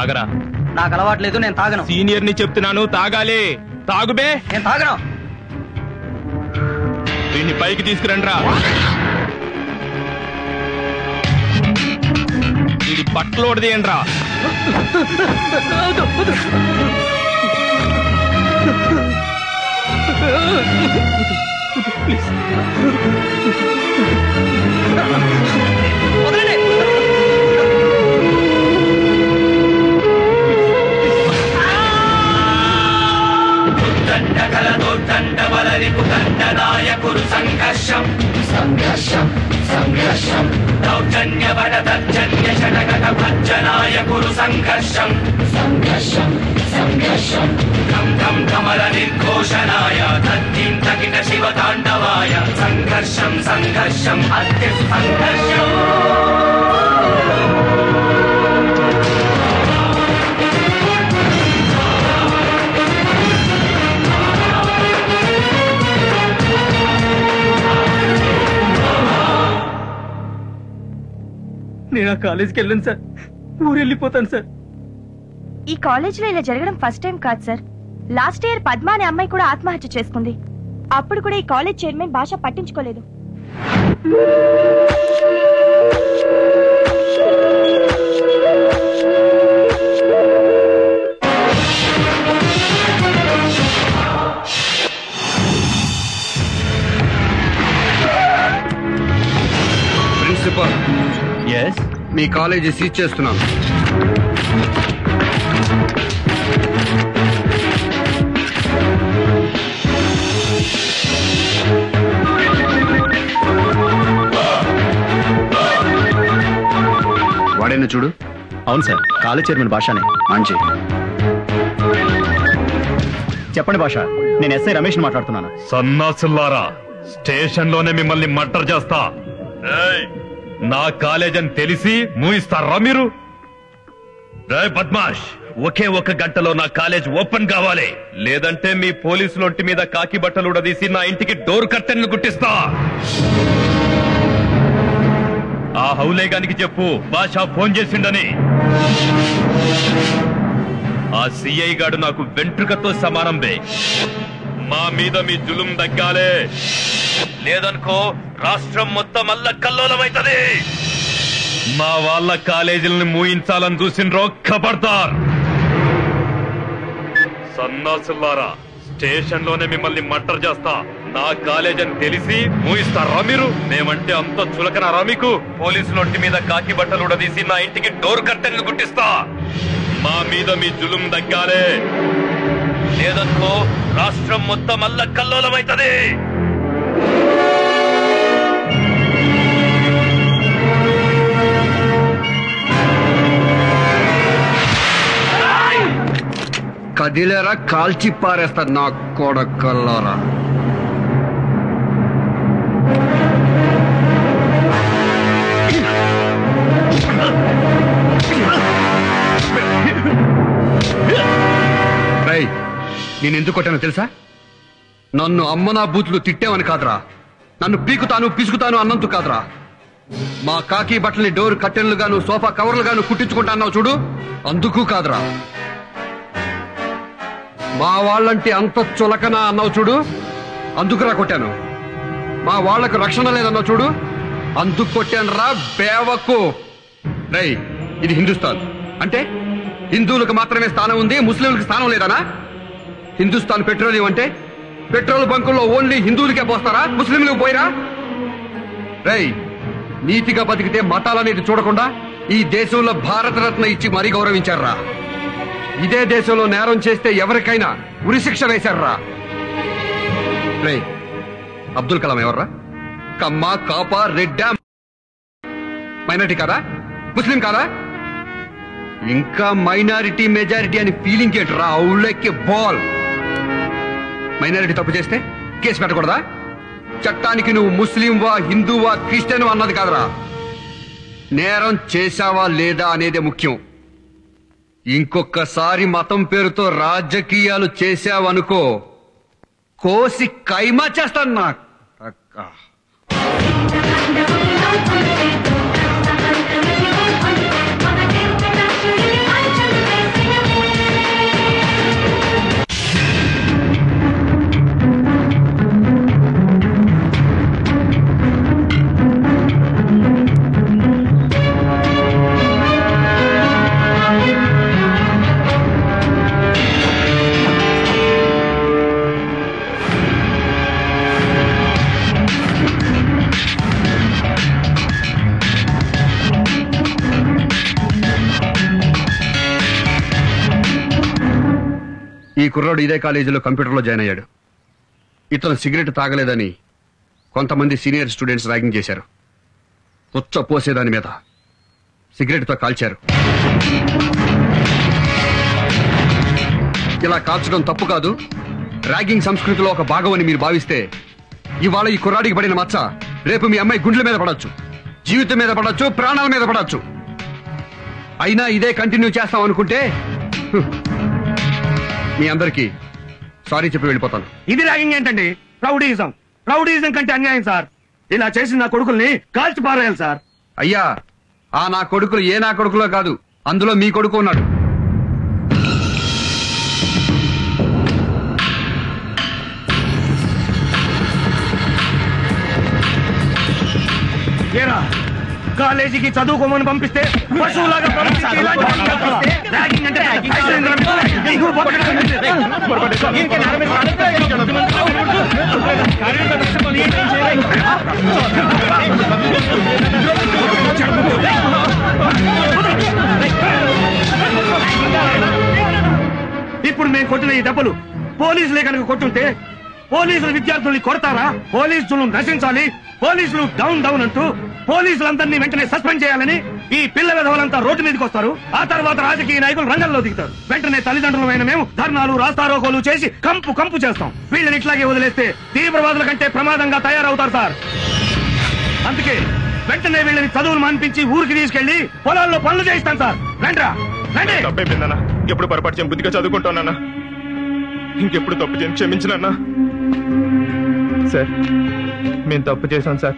తాగరా. నాకు అలవాట్లేదు, నేను తాగను. సీనియర్ ని చెప్తున్నాను, తాగాలి. తాగుబే. నేను తాగను. వీడిని పైకి తీసుకురండి రా. వీడి బట్టలు ఓడదీయండి రా. సంఘర్షం సంఘర్షం సంఘర్షం దౌర్జన్య బడదర్జన్య షడగట భర్జనాయ కురు సంఘర్షం సంఘర్షం సంఘర్షం ఘం ఘం ఘమర నిర్ఘోషణాయ తద్ధిం తకిట శివ తాండవాయ సంఘర్షం సంఘర్షం అత్య సంఘర్షం. నేను ఆ కాలేజీకి వెళ్ళను సార్, ఊరెళ్ళిపోతాను సార్. ఈ కాలేజీలో ఇలా జరగడం ఫస్ట్ టైం కాదు సార్. లాస్ట్ ఇయర్ పద్మ అనే అమ్మాయి కూడా ఆత్మహత్య చేసుకుంది. అప్పుడు కూడా ఈ కాలేజ్ చైర్మన్ భాష పట్టించుకోలేదు. ప్రిన్సిపల్, ఎస్, మీ కాలేజీ సీజ్ చేస్తున్నాను. వాడైనా చూడు. అవును సార్, కాలేజ్ చైర్మన్ భాషనే. మంచి. చెప్పండి భాష, నేను ఎస్ఐ రమేష్ మాట్లాడుతున్నాను. సన్నాసుల్లారా, స్టేషన్ లోనే మిమ్మల్ని మర్డర్ చేస్తా. నా కాలేజ్ అని తెలిసి మూయిస్తారా మీరు? బద్మాష్, ఒకే ఒక గంటలో నా కాలేజ్ ఓపెన్ కావాలి, లేదంటే మీ పోలీసుల ఒంటి మీద కాకి బట్టలు ఉడదీసి నా ఇంటికి డోర్ కర్టెన్లు గుట్టిస్తా. ఆ హౌలేగానికి చెప్పు భాష ఫోన్ చేసిండని. ఆ సిఐ గాడు నాకు వెంట్రుకతో సమానం బే. మా మీద మీ జులుం దగ్గాలే, లేదనుకో రాష్ట్రం మొత్తం అల్ల కల్లోలమైతది. మా వాళ్ళ కాలేజీలను మూయించాలని చూసిండ్రో ఖబర్దార్. సన్నాసుల్లారా, స్టేషన్ లోనే మిమ్మల్ని మర్డర్ చేస్తా. నా కాలేజ్ అని తెలిసి మూయిస్తారా మీరు? మేమంటే అంత చులకనారా మీకు? పోలీసుల ఒంటి మీద కాకి బట్టలు ఉడదీసి నా ఇంటికి డోర్ కర్టెన్లు గుట్టిస్తా. మా మీద మీ జులుం దగ్గాలే, లేదనుకో రాష్ట్రం మొత్తం అల్ల కల్లోలమైతది. కదిలేరా, కాల్చి పారేస్తా నా కొడకల్లారా. నేనెందుకు కొట్టానో తెలుసా? నన్ను అమ్మనా బూతులు తిట్టావని కాదురా, నన్ను పీకుతాను పిసుకుతాను అన్నందుకు కాదురా. మా కాకి బట్టల్ని డోర్ కట్టెన్లుగాను సోఫా కవర్లుగాను కుట్టించుకుంటా అన్నావు చూడు, అందుకు కాదురా. మా వాళ్ళంటే అంత చులకనా అన్నావు చూడు, అందుకురా కొట్టాను. మా వాళ్లకు రక్షణ లేదన్నావు చూడు, అందుకు కొట్టాను రా బేవకు. రై, ఇది హిందుస్థాన్ అంటే హిందువులకు మాత్రమే స్థానం ఉంది, ముస్లింలకు స్థానం లేదనా? హిందుస్థాన్ పెట్రోలియం అంటే పెట్రోల్ బంకుల్లో ఓన్లీ హిందువులకే పోస్తారా, ముస్లింలకు పోయిరా? రై, నీతిగా బతికితే మతాలనేది చూడకుండా ఈ దేశంలో భారతరత్న ఇచ్చి మరీ గౌరవించారా. ఇదే దేశంలో నేరం చేస్తే ఎవరికైనా ఉరిశిక్ష వేశారా. రే, అబ్దుల్ కలాం ఎవర్రా? కమ్మా, కాపా, రెడ్డా మైనారిటీ కాదా? ముస్లిం కాదా? ఇంకా మైనారిటీ మెజారిటీ అని ఫీలింగ్ ఏంట్రా? అవులెక్కి బాల్. మైనారిటీ తప్పు చేస్తే కేసు పెట్టకూడదా? చట్టానికి నువ్వు ముస్లింవా, హిందువా, క్రిస్టియన్ అన్నది కాదురా, నేరం చేశావా లేదా అనేదే ముఖ్యం. ఇంకొకసారి మతం పేరుతో రాజకీయాలు చేశావనుకో, కోసి కైమా చేస్తాను. నా ఈ కుర్రాడు ఇదే కాలేజీలో కంప్యూటర్లో జాయిన్ అయ్యాడు. ఇతను సిగరెట్ తాగలేదని కొంతమంది సీనియర్ స్టూడెంట్స్ ర్యాగింగ్ చేశారు. పుచ్చ పోసేదాని మీద సిగరెట్తో కాల్చారు. ఇలా కాల్చడం తప్పు కాదు, ర్యాగింగ్ సంస్కృతిలో ఒక భాగం అని మీరు భావిస్తే ఇవాళ ఈ కుర్రాడికి పడిన మచ్చ రేపు మీ అమ్మాయి గుండెల మీద పడొచ్చు, జీవితం మీద పడొచ్చు, ప్రాణాల మీద పడొచ్చు. అయినా ఇదే కంటిన్యూ చేస్తాం అనుకుంటే మీ అందరికీ సారీ చెప్పి వెళ్ళిపోతాను. ఇది ర్యాగింగ్ ఏంటండి? రౌడీయిజం కంటే అన్యాయం సార్. ఇలా చేసిన నా కొడుకుల్ని కాల్చి పారేయాలి సార్. అయ్యా, ఆ నా కొడుకులు ఏ నా కొడుకులో కాదు, అందులో మీ కొడుకు ఉన్నాడు. ఏరా, కాలేజీకి చదువుకోమని పంపిస్తే పశువులాగా పంపించి ఇలాంటి పనులు చేస్తే ర్యాగింగ్ అంటే నువ్వు ఇప్పుడు మేము కొట్టిన ఈ దెబ్బలు పోలీసులే కనుక కొట్టుంటే పోలీసులు విద్యార్థుల్ని కొడతారా? పోలీసులను నశించాలి, పోలీసులు డౌన్ డౌన్ అంటూ పోలీసులందరినీ వెంటనే సస్పెండ్ చేయాలని ఈ పిల్లల ధవలంతా రోడ్డు మీదకి వస్తారు. ఆ తర్వాత రాజకీయ నాయకులు రంగంలో దిగుతారు. వెంటనే తల్లిదండ్రులమైన మేము ధర్నాలు, రాస్తారోకోలు చేసి కంపు కంపు చేస్తాం. వీళ్ళని ఇట్లాగే వదిలేస్తే తీవ్రవాదుల కంటే ప్రమాదంగా తయారవుతారు సార్. అందుకే వెంటనే వీళ్ళని చదువులు మాన్పించి ఊరికి తీసుకెళ్లి పొలాల్లో పనులు చేయిస్తాం సార్. రండ్రా, రండి. తప్పైపోయిందన్నా, ఎప్పుడు పొరపాటు చేయను, బుద్ధిగా చదువుకుంటానన్నా. ఇంకెప్పుడు తప్పు చేయను, క్షమించనన్నా. సార్, మేము తప్పు చేశాం సార్.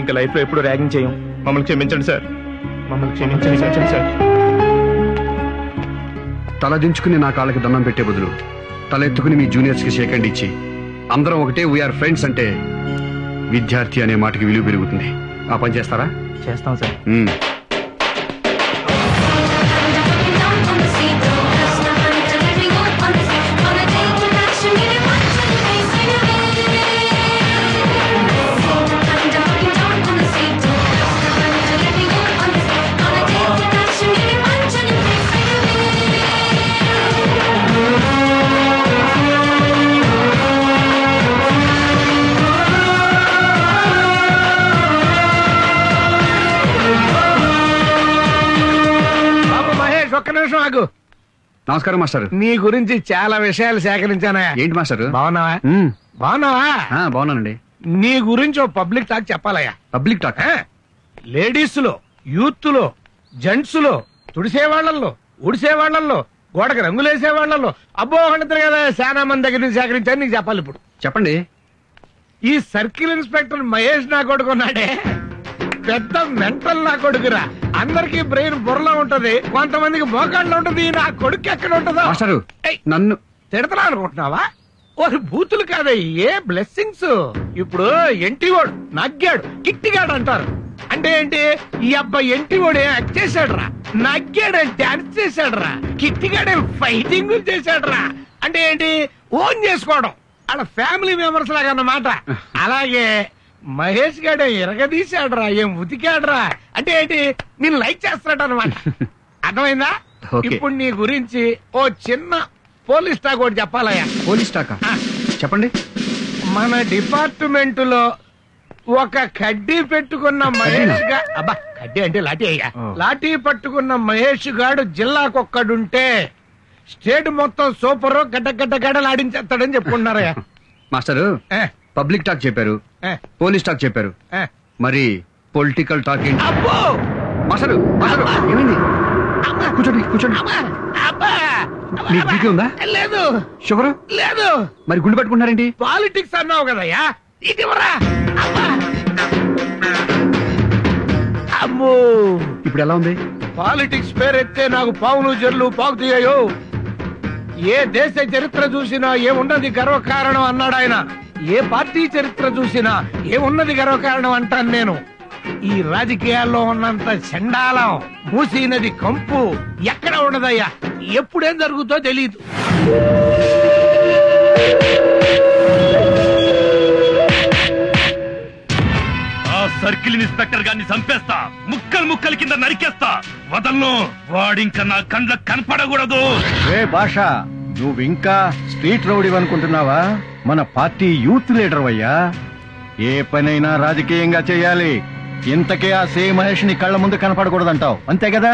ఇంకా లైఫ్ లో ఎప్పుడు ర్యాగింగ్ చేయం. మమ్మల్ని క్షమించండి సార్, మమ్మల్ని క్షమించండి సార్. తల దించుకుని నా కాళ్ళకి దండం పెట్టే బదులు తల ఎత్తుకుని మీ జూనియర్స్ కి షేక్ హ్యాండ్ ఇచ్చి అందరం ఒకటే వీఆర్ ఫ్రెండ్స్ అంటే విద్యార్థి అనే మాటకి విలువ పెరుగుతుంది. ఆ పని చేస్తారా? చేస్తాం సార్. ఒక్క నిమిషం ఆగు. నమస్కారం మాస్టర్. నీ గురించి చాలా విషయాలు సేకరించానా. ఏంటి మాస్టర్? బాగున్నావా? బాగున్నావా? బాగున్నానండి. నీ గురించి ఓ పబ్లిక్ టాక్ చెప్పాలయ్యా. Public talk? లేడీస్ లో, యూత్ లో, జెంట్స్ లో, తుడిసేవాళ్లలో, ఉడిసేవాళ్లలో, గోడకి రంగులేసేవాళ్లలో, అబ్బో అంటారు కదా, చాలా మంది దగ్గర నుంచి సేకరించాను. నీకు చెప్పాలి ఇప్పుడు. చెప్పండి. ఈ సర్కిల్ ఇన్స్పెక్టర్ మహేష్ నా కొడుకున్నాడే, పెద్ద మెంటల్ నా కొడుకురా. అందరికి బ్రెయిన్ బుర్రలో ఉంటది, కొంతమందికి మోకాళ్ళలో ఉంటది. నా కొడుకు ఎక్కడ ఉంటుందో. మాస్టరు, నన్ను తిడతా అనుకుంటున్నావా? ఒక బూతులు కాదయ్యే, బ్లెస్సింగ్స్. ఇప్పుడు ఎంటివాడు నగ్గాడు, కిట్టిగాడు అంటారు. అంటే ఏంటి? ఈ అబ్బాయి ఎంటివాడే యాక్ట్ చేశాడు రా, నగ్గాడే డాన్స్ చేశాడు రా, కిట్టిగాడే ఫైటింగ్ చేశాడు రా. అంటే ఏంటి? ఓన్ చేసుకోవడం. అలా ఫ్యామిలీ మెంబర్స్ లాగా అన్నమాట. అలాగే మహేష్ గాడే ఎరగదీశాడురా, ఏం ఉతికాడురా. అంటే ఏంటి? నేను లైక్ చేస్తాడు అనమాట. అర్థమైందా? ఇప్పుడు నీ గురించి ఓ చిన్న పోలీస్ టాక్ ఒకటి చెప్పాలయ్యా. పోలీస్ టాకా? చెప్పండి. మన డిపార్ట్మెంట్ లో ఒక కడ్డీ పెట్టుకున్న మహేష్ గా, అబ్బా కడ్డీ అంటే లాఠీ అయ్యా, లాఠీ పట్టుకున్న మహేష్ గాడు జిల్లాకొక్కడుంటే స్టేట్ మొత్తం సూపర్ గడ్డ గడ్డ గడ్డలాడించేస్తాడని చెప్పుకుంటున్నారయ్యా. మాస్టరు, పబ్లిక్ టాక్ చెప్పారు, పోలీస్ టాక్ చెప్పారు, మరి పొలిటికల్ టాక్ ఏంటి? అబ్బో మాస్టరు, మాస్టరు, ఏమైంది? కూర్చోండి, కూర్చోండి. మీకు బీపీ ఉందా? లేదు. షుగర్ లేదు. మరి గుండె పట్టుకుంటారేంటి? పాలిటిక్స్ అన్నావు కదయ్యా, ఇదివరా. అమ్మో, ఇప్పుడు ఎలా ఉంది? పాలిటిక్స్ పేరెత్తే నాకు పావులు జర్లు పాకుతాయో. ఏ దేశ చరిత్ర చూసినా ఏమున్నది గర్వకారణం అన్నాడు ఆయన. ఏ పార్టీ చరిత్ర చూసినా ఏమున్నది గర్వకారణం అంటాను నేను. ఈ రాజకీయాల్లో ఉన్నంత చండాలం, మూసీ నది కంపు ఎక్కడ ఉండదయ్యా. ఎప్పుడేం జరుగుతో తెలీదు. ఆ సర్కిల్ ఇన్స్పెక్టర్ గారిని చంపేస్తా, ముక్కలు ముక్కలు కింద నరికేస్తా, వదలను. వాడింక నా కండ్ల కనపడకూడదు. భాష నువ్వు ఇంకా స్ట్రీట్ రౌడీ అనుకుంటున్నావా? మన పార్టీ యూత్ లీడర్ అయ్యా. ఏ పనైనా రాజకీయంగా చేయాలి. ఇంతకే ఆ సే మహేష్ ని కళ్ళ ముందు కనపడకూడదంటావు, అంతే కదా?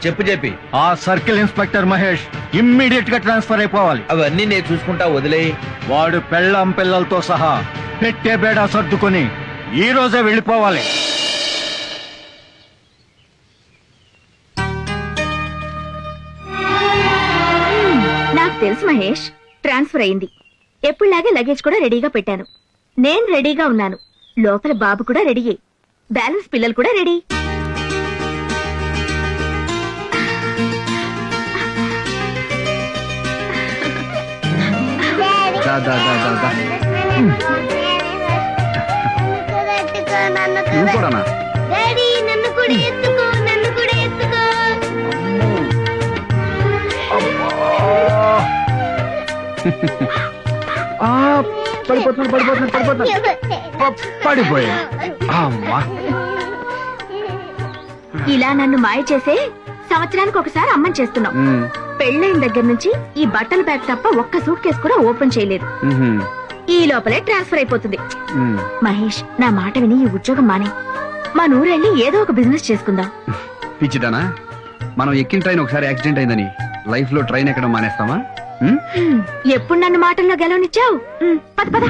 చెప్పి ఆ సర్కిల్ ఇన్స్పెక్టర్ మహేష్ ఇమ్మీడియట్ గా ట్రాన్స్ఫర్ అయిపోవాలి. అవన్నీ నేను చూసుకుంటా, వదిలే. వాడు పెళ్ళం పిల్లలతో సహా పెట్టే బేడా సర్దుకొని ఈ రోజే వెళ్ళిపోవాలి. నాకు తెలుసు మహేష్, ట్రాన్స్ఫర్ అయింది. ఎప్పుడులాగే లగేజ్ కూడా రెడీగా పెట్టాను. నేను రెడీగా ఉన్నాను. లోపల బాబు కూడా రెడీ. బ్యాలెన్స్ పిల్లలు కూడా రెడీ. నువ్వు కూడానా? నన్ను కూడా ఎత్తుకో, నన్ను కూడా ఎత్తుకో. పడిపోయా. ఇలా నన్ను మాయ చేసే సంవత్సరానికి ఒకసారి అమ్మని చేస్తున్నాం. పెళ్ళైన దగ్గర నుంచి ఈ బట్టల బ్యాగ్ తప్ప ఒక్క సూట్ కేసు కూడా ఓపెన్ చేయలేదు. ఈ లోపలే ట్రాన్స్ఫర్ అయిపోతుంది. మహేష్, నా మాట విని ఈ ఉద్యోగం మానే మా నూరెళ్ళి ఏదో ఒక బిజినెస్ చేసుకుందాం. పిచ్చిదానా, మనం ఎక్కిన ట్రైన్ ఒకసారి యాక్సిడెంట్ అయిందని లైఫ్ లో ట్రైన్ ఎక్కడం మానేస్తామా? ఎప్పుడు నన్ను మాటల్లో గెలవనిచ్చావు? పద పద.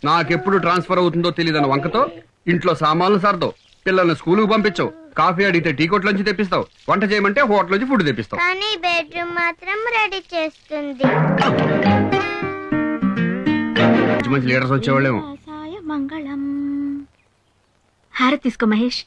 నాకెప్పుడు ట్రాన్స్ఫర్ అవుతుందో తెలియదని వంకతో ఇంట్లో సామాన్లు సర్దో, పిల్లల్ని స్కూలుకు పంపించవు, కాఫీ అడిగితే టీ కొట్ల నుంచి తెప్పిస్తావు, వంట చేయమంటే హోటల్ నుంచి ఫుడ్ తెప్పిస్తావు. కానీ బెడ్రూమ్ మాత్రం రెడీ చేస్తుంది. మంచి మంచి లీడర్స్ వచ్చేవాళ్ళేమో. మంగళం. హారతి తీసుకో మహేష్.